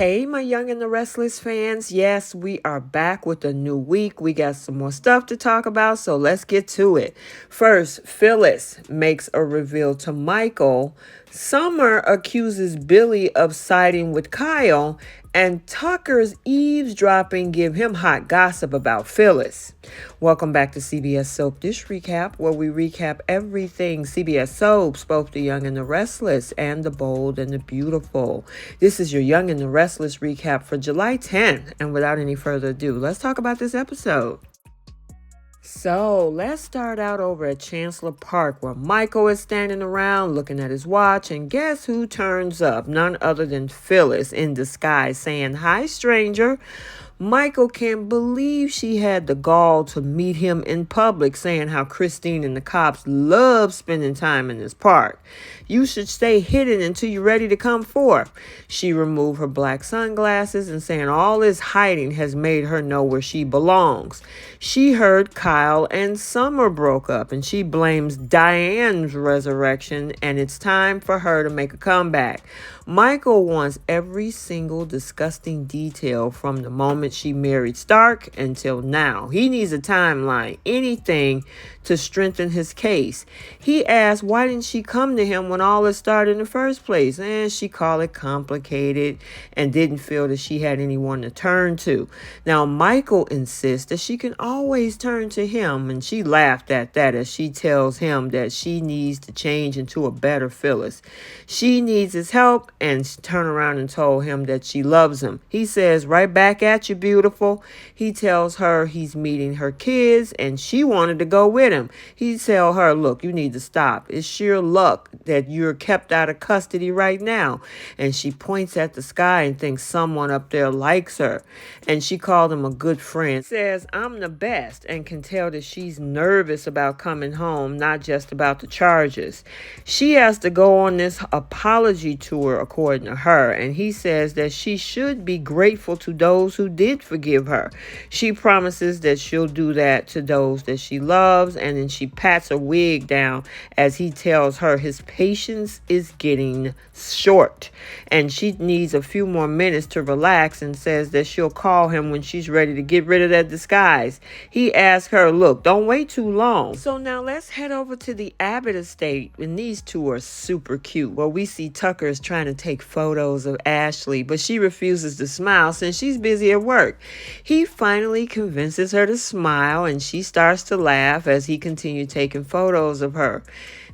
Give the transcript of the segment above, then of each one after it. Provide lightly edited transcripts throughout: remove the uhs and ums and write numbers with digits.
Hey, my Young and the Restless fans. Yes, we are back with a new week. We got some more stuff to talk about, so let's get to it. First, Phyllis makes a reveal to Michael. Summer accuses Billy of siding with Kyle, and Tucker's eavesdropping give him hot gossip about Phyllis. Welcome back to CBS Soap Dish Recap, where we recap everything CBS Soaps, both the Young and the Restless and the Bold and the Beautiful. This is your Young and the Restless recap for July 10th, and without any further ado, let's talk about this episode. So let's start out over at Chancellor Park, where Michael is standing around looking at his watch, and guess who turns up? None other than Phyllis in disguise, saying, "Hi, stranger." Michael can't believe she had the gall to meet him in public, saying how Christine and the cops love spending time in this park. "You should stay hidden until you're ready to come forth." She removed her black sunglasses and saying all this hiding has made her know where she belongs. She heard Kyle and Summer broke up, and she blames Diane's resurrection, and it's time for her to make a comeback. Michael wants every single disgusting detail from the moment she married Stark until now. He needs a timeline, anything to strengthen his case. He asked, why didn't she come to him when all this started in the first place? And she called it complicated and didn't feel that she had anyone to turn to. Now, Michael insists that she can always turn to him, and she laughed at that as she tells him that she needs to change into a better Phyllis. She needs his help, and she turned around and told him that she loves him. He says, "Right back at you, beautiful." He tells her he's meeting her kids, and she wanted to go with him. He tells her, "Look, you need to stop. It's sheer luck that you're kept out of custody right now." And she points at the sky and thinks someone up there likes her. And she called him a good friend. Says, "I'm the best," and can tell that she's nervous about coming home, not just about the charges. She has to go on this apology tour, according to her, and he says that she should be grateful to those who did forgive her. She promises that she'll do that to those that she loves, and then she pats her wig down as he tells her his patience is getting short and she needs a few more minutes to relax, and says that she'll call him when she's ready to get rid of that disguise. He asks her, "Look, don't wait too long." So now let's head over to the Abbott estate, and these two are super cute. Well, we see Tucker is trying to take photos of Ashley, but she refuses to smile since she's busy at work. He finally convinces her to smile, and she starts to laugh as he continued taking photos of her.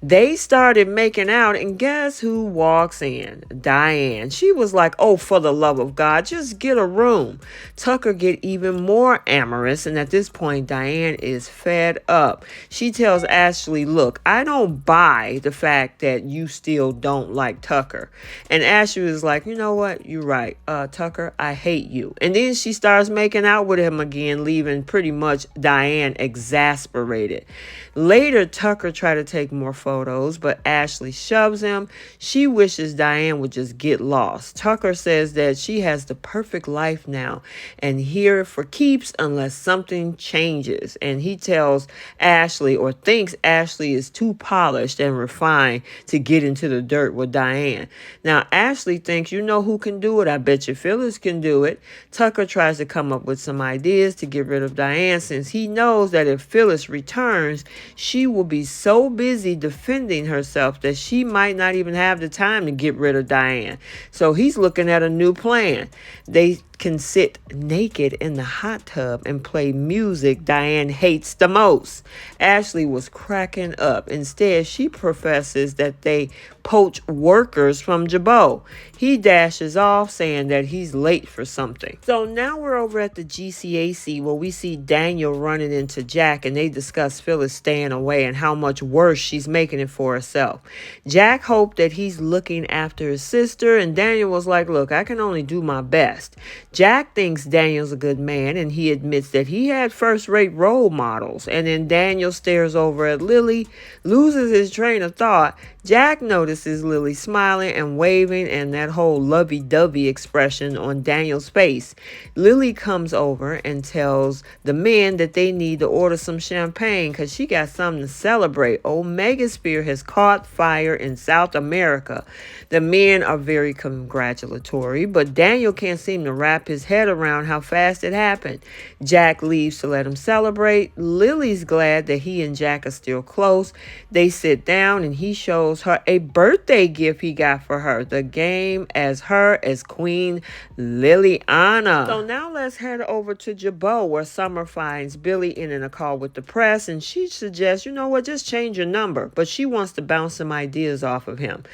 They started making out, and guess who walks in? Diane. She was like, "Oh, for the love of God, just get a room." Tucker get even more amorous, and at this point, Diane is fed up. She tells Ashley, "Look, I don't buy the fact that you still don't like Tucker." And Ashley was like, "You know what? You're right. Tucker, I hate you." And then she starts making out with him again, leaving pretty much Diane exasperated. Later, Tucker tried to take more photos, but Ashley shoves him. She wishes Diane would just get lost. Tucker says that she has the perfect life now and here for keeps unless something changes. And he tells Ashley, or thinks Ashley is too polished and refined to get into the dirt with Diane. Now, Ashley thinks, "You know who can do it? I bet you Phyllis can do it." Tucker tries to come up with some ideas to get rid of Diane, since he knows that if Phyllis returns, she will be so busy defending herself that she might not even have the time to get rid of Diane. So he's looking at a new plan. They can sit naked in the hot tub and play music Diane hates the most. Ashley was cracking up. Instead, she professes that they poach workers from Jabot. He dashes off, saying that he's late for something. So now we're over at the GCAC, where we see Daniel running into Jack, and they discuss Phyllis staying away and how much worse she's making it for herself. Jack hoped that he's looking after his sister, and Daniel was like, "Look, I can only do my best." Jack thinks Daniel's a good man, and he admits that he had first-rate role models. And then Daniel stares over at Lily, loses his train of thought, Jack notices Lily smiling and waving and that whole lovey-dovey expression on Daniel's face. Lily comes over and tells the men that they need to order some champagne because she got something to celebrate. Omegasphere has caught fire in South America. The men are very congratulatory, but Daniel can't seem to wrap his head around how fast it happened. Jack leaves to let him celebrate. Lily's glad that he and Jack are still close. They sit down and he shows her a birthday gift he got for her. The game as her as Queen Liliana. So now let's head over to Jabot where Summer finds Billy in a call with the press and she suggests, you know what, just change your number. But she wants to bounce some ideas off of him.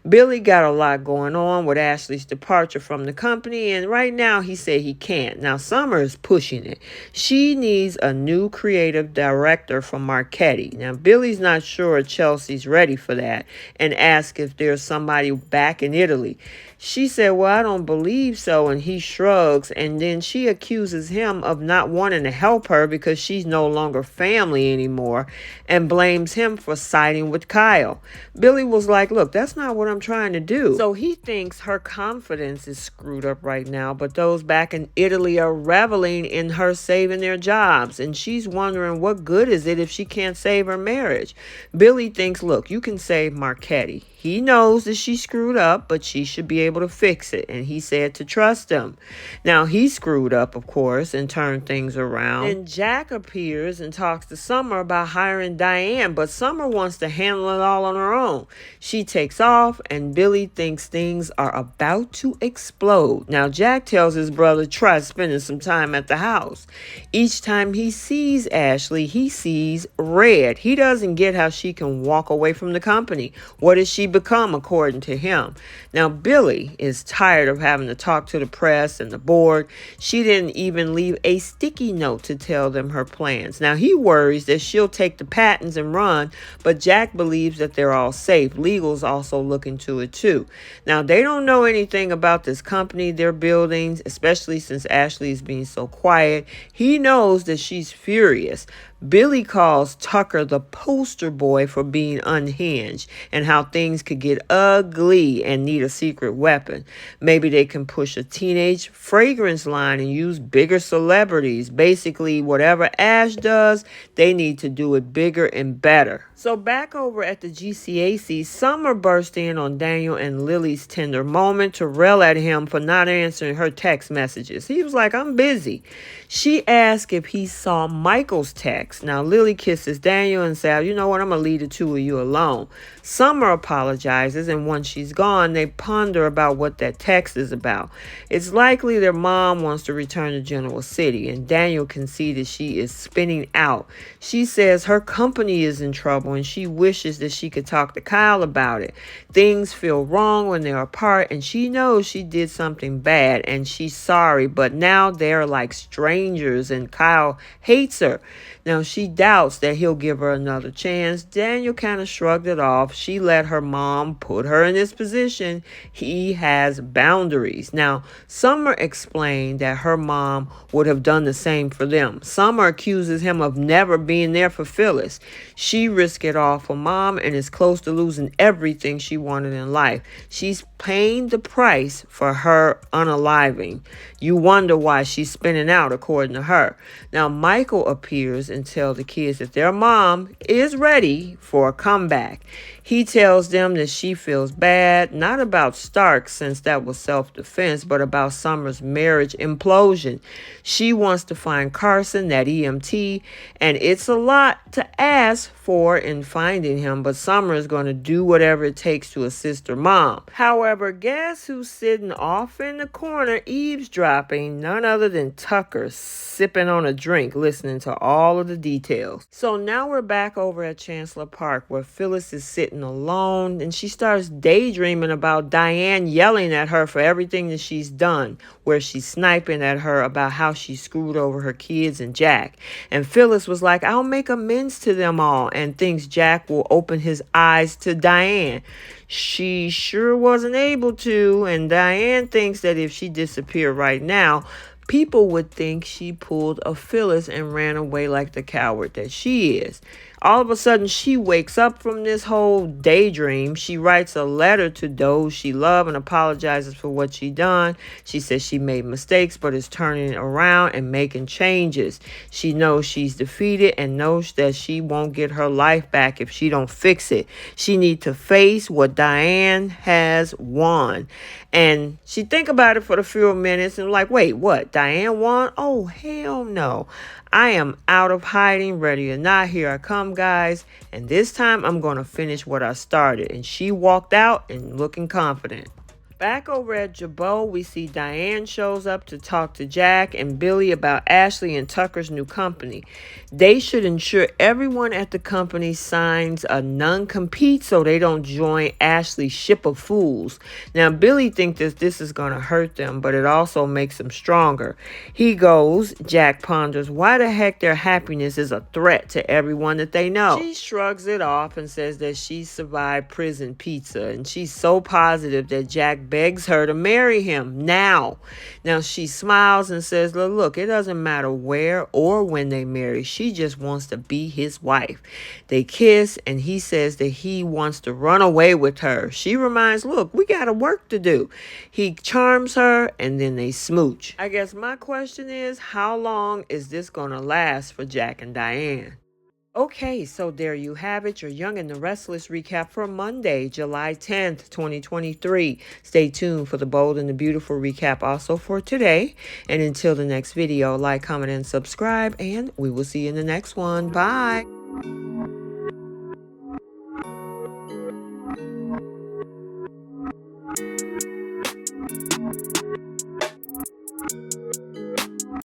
Billy got a lot going on with Ashley's departure from the company and right now he said he can't. Now Summer is pushing it. She needs a new creative director from Marchetti. Now Billy's not sure Chelsea's ready for that and asks if there's somebody back in Italy. She said, well, I don't believe so, and he shrugs, and then she accuses him of not wanting to help her because she's no longer family anymore and blames him for siding with Kyle. Billy was like, look, that's not what I'm trying to do. So he thinks her confidence is screwed up right now, but those back in Italy are reveling in her saving their jobs, and she's wondering what good is it if she can't save her marriage. Billy thinks, look, you can save Marchetti. He knows that she screwed up, but she should be able to fix it. And he said to trust him. Now, he screwed up, of course, and turned things around. And Jack appears and talks to Summer about hiring Diane, but Summer wants to handle it all on her own. She takes off, and Billy thinks things are about to explode. Now, Jack tells his brother, try spending some time at the house. Each time he sees Ashley, he sees red. He doesn't get how she can walk away from the company. What is she become, according to him? Now, Billy is tired of having to talk to the press and the board. She didn't even leave a sticky note to tell them her plans. Now, he worries that she'll take the patents and run, but Jack believes that they're all safe. Legal's also looking to it too. Now, they don't know anything about this company they're building, especially since Ashley is being so quiet. He knows that she's furious. Billy calls Tucker the poster boy for being unhinged and how things could get ugly and need a secret weapon. Maybe they can push a teenage fragrance line and use bigger celebrities. Basically, whatever Ash does, they need to do it bigger and better. So back over at the GCAC, Summer burst in on Daniel and Lily's tender moment to rail at him for not answering her text messages. He was like, I'm busy. She asked if he saw Michael's text. Now, Lily kisses Daniel and says, you know what, I'm going to leave the two of you alone. Summer apologizes, and once she's gone, they ponder about what that text is about. It's likely their mom wants to return to Genoa City, and Daniel can see that she is spinning out. She says her company is in trouble, and she wishes that she could talk to Kyle about it. Things feel wrong when they're apart, and she knows she did something bad, and she's sorry, but now they're like strangers, and Kyle hates her. Now, she doubts that he'll give her another chance. Daniel kind of shrugged it off. She let her mom put her in this position. He has boundaries. Now, Summer explained that her mom would have done the same for them. Summer accuses him of never being there for Phyllis. She risked it all for mom and is close to losing everything she wanted in life. She's paying the price for her unaliving. You wonder why she's spinning out, according to her. Now, Michael appears and tells the kids that their mom is ready for a comeback. He tells them that she feels bad, not about Stark, since that was self-defense, but about Summer's marriage implosion. She wants to find Carson, that EMT, and it's a lot to ask for in finding him, but Summer is going to do whatever it takes to assist her mom. However, guess who's sitting off in the corner eavesdropping? None other than Tucker, sipping on a drink, listening to all of the details. So now we're back over at Chancellor Park where Phyllis is sitting alone and she starts daydreaming about Diane yelling at her for everything that she's done, where she's sniping at her about how she screwed over her kids and Jack. And Phyllis was like, I'll make amends to them all, and thinks Jack will open his eyes to Diane. She sure wasn't able to, and Diane thinks that if she disappeared right now, people would think she pulled a Phyllis and ran away like the coward that she is. All of a sudden, she wakes up from this whole daydream. She writes a letter to those she loves and apologizes for what she done. She says she made mistakes, but is turning it around and making changes. She knows she's defeated and knows that she won't get her life back if she don't fix it. She needs to face what Diane has won. And she think about it for a few minutes and like, wait, what? Diane won? Oh, hell no. I am out of hiding, ready or not. Here I come, guys. And this time I'm going to finish what I started. And she walked out and looking confident. Back over at Jabot, we see Diane shows up to talk to Jack and Billy about Ashley and Tucker's new company. They should ensure everyone at the company signs a non-compete so they don't join Ashley's ship of fools. Now, Billy thinks that this is going to hurt them, but it also makes them stronger. He goes, Jack ponders, why the heck their happiness is a threat to everyone that they know. She shrugs it off and says that she survived prison pizza, and she's so positive that Jack begs her to marry him now. Now she smiles and says, look, it doesn't matter where or when they marry. She just wants to be his wife. They kiss and he says that he wants to run away with her. She reminds, look, we got work to do. He charms her and then they smooch. I guess my question is, how long is this going to last for Jack and Diane? Okay, so there you have it, your Young and the Restless recap for Monday, July 10th, 2023. Stay tuned for the Bold and the Beautiful recap also for today. And until the next video, like, comment, and subscribe, and we will see you in the next one. Bye.